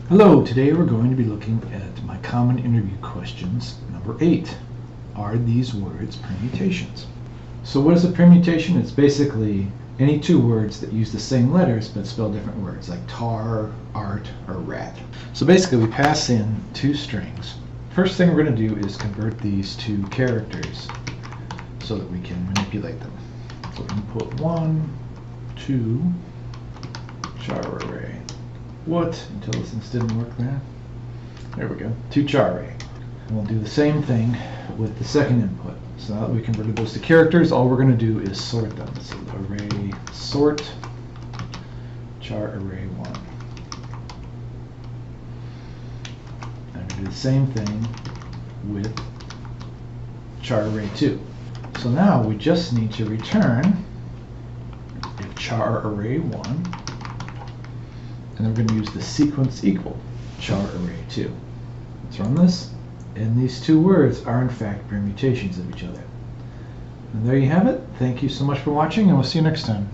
Hello, today we're going to be looking at my common interview questions, number 8. Are these words permutations? So what is a permutation? It's basically any two words that use the same letters but spell different words, like tar, art, or rat. So basically we pass in two strings. First thing we're going to do is convert these to characters so that we can manipulate them. So input 1, 2, char array. What? Intelligence didn't work there. There we go. 2 char array. And we'll do the same thing with the second input. So now that we converted those to characters, all we're going to do is sort them. So array sort char array 1. And we're going to do the same thing with char array 2. So now we just need to return if char array 1, and then we're going to use the sequence equal char array 2. Let's run this, and these two words are in fact permutations of each other. And there you have it. Thank you so much for watching, and we'll see you next time.